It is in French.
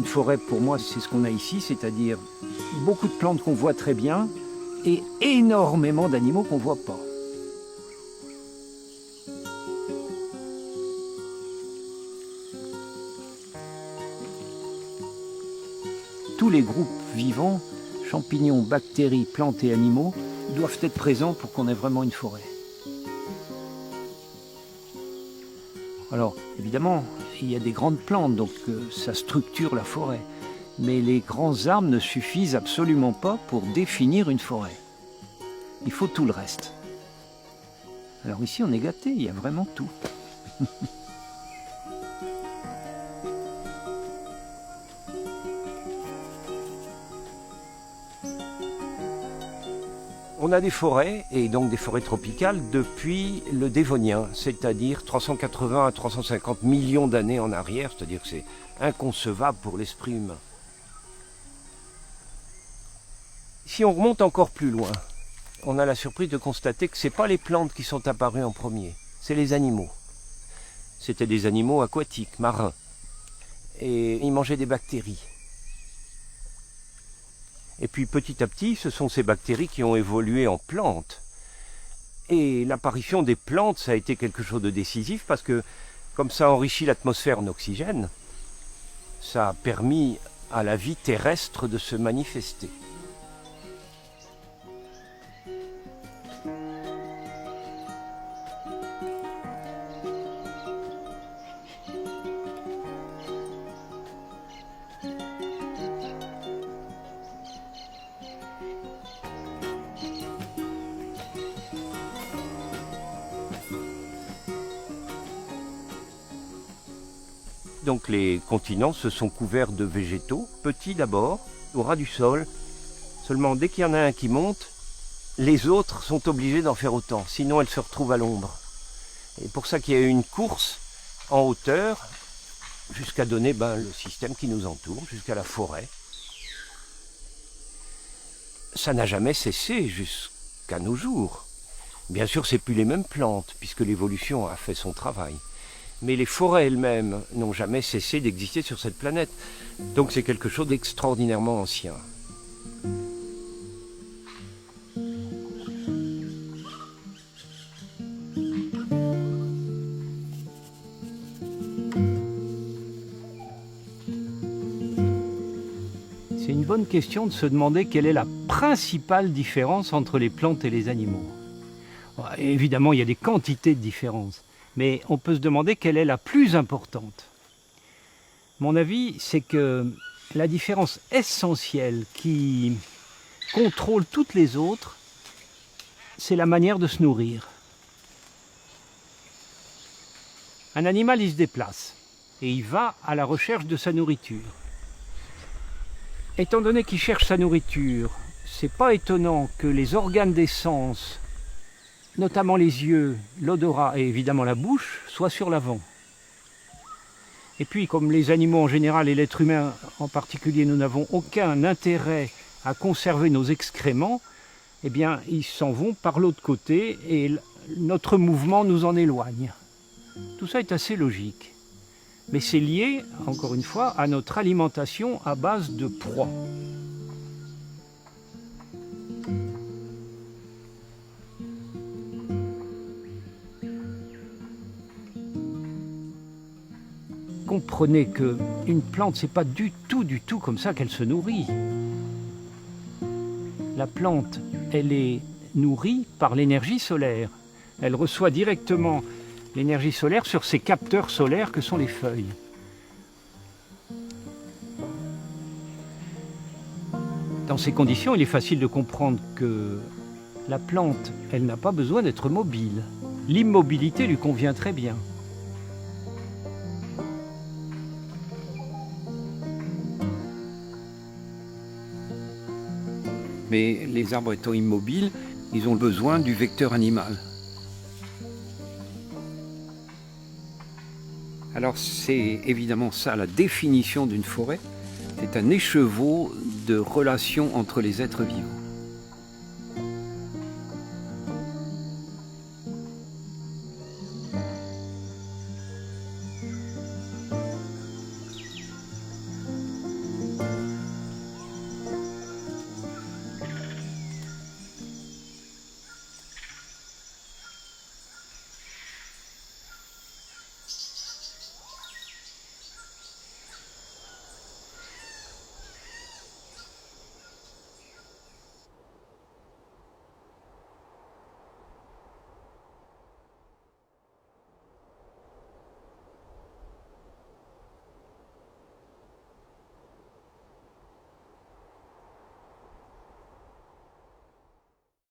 forêt, pour moi, c'est ce qu'on a ici, c'est-à-dire beaucoup de plantes qu'on voit très bien et énormément d'animaux qu'on ne voit pas. Tous les groupes vivants, champignons, bactéries, plantes et animaux, doivent être présents pour qu'on ait vraiment une forêt. Alors, évidemment, il y a des grandes plantes, donc ça structure la forêt. Mais les grands arbres ne suffisent absolument pas pour définir une forêt. Il faut tout le reste. Alors ici, on est gâté, il y a vraiment tout. On a des forêts, et donc des forêts tropicales, depuis le Dévonien, c'est-à-dire 380 à 350 millions d'années en arrière, c'est-à-dire que c'est inconcevable pour l'esprit humain. Si on remonte encore plus loin, on a la surprise de constater que ce n'est pas les plantes qui sont apparues en premier, c'est les animaux. C'était des animaux aquatiques, marins, et ils mangeaient des bactéries. Et puis petit à petit, ce sont ces bactéries qui ont évolué en plantes. Et l'apparition des plantes, ça a été quelque chose de décisif parce que comme ça enrichit l'atmosphère en oxygène, ça a permis à la vie terrestre de se manifester. Donc les continents se sont couverts de végétaux, petits d'abord, au ras du sol. Seulement dès qu'il y en a un qui monte, les autres sont obligés d'en faire autant, sinon elles se retrouvent à l'ombre. Et pour ça qu'il y a eu une course en hauteur jusqu'à donner le système qui nous entoure, jusqu'à la forêt. Ça n'a jamais cessé jusqu'à nos jours. Bien sûr, c'est plus les mêmes plantes, puisque l'évolution a fait son travail. Mais les forêts elles-mêmes n'ont jamais cessé d'exister sur cette planète. Donc c'est quelque chose d'extraordinairement ancien. C'est une bonne question de se demander quelle est la principale différence entre les plantes et les animaux. Évidemment, il y a des quantités de différences. Mais on peut se demander quelle est la plus importante. Mon avis, c'est que la différence essentielle qui contrôle toutes les autres, c'est la manière de se nourrir. Un animal, il se déplace et il va à la recherche de sa nourriture. Étant donné qu'il cherche sa nourriture, c'est pas étonnant que les organes des sens, notamment les yeux, l'odorat et évidemment la bouche, soient sur l'avant. Et puis, comme les animaux en général et l'être humain en particulier, nous n'avons aucun intérêt à conserver nos excréments, eh bien, ils s'en vont par l'autre côté et notre mouvement nous en éloigne. Tout ça est assez logique. Mais c'est lié, encore une fois, à notre alimentation à base de proies. Comprenez qu'une plante, c'est pas du tout comme ça qu'elle se nourrit. La plante, elle est nourrie par l'énergie solaire. Elle reçoit directement l'énergie solaire sur ces capteurs solaires que sont les feuilles. Dans ces conditions, il est facile de comprendre que la plante, elle n'a pas besoin d'être mobile. L'immobilité lui convient très bien. Mais les arbres étant immobiles, ils ont besoin du vecteur animal. Alors c'est évidemment ça la définition d'une forêt, c'est un écheveau de relations entre les êtres vivants.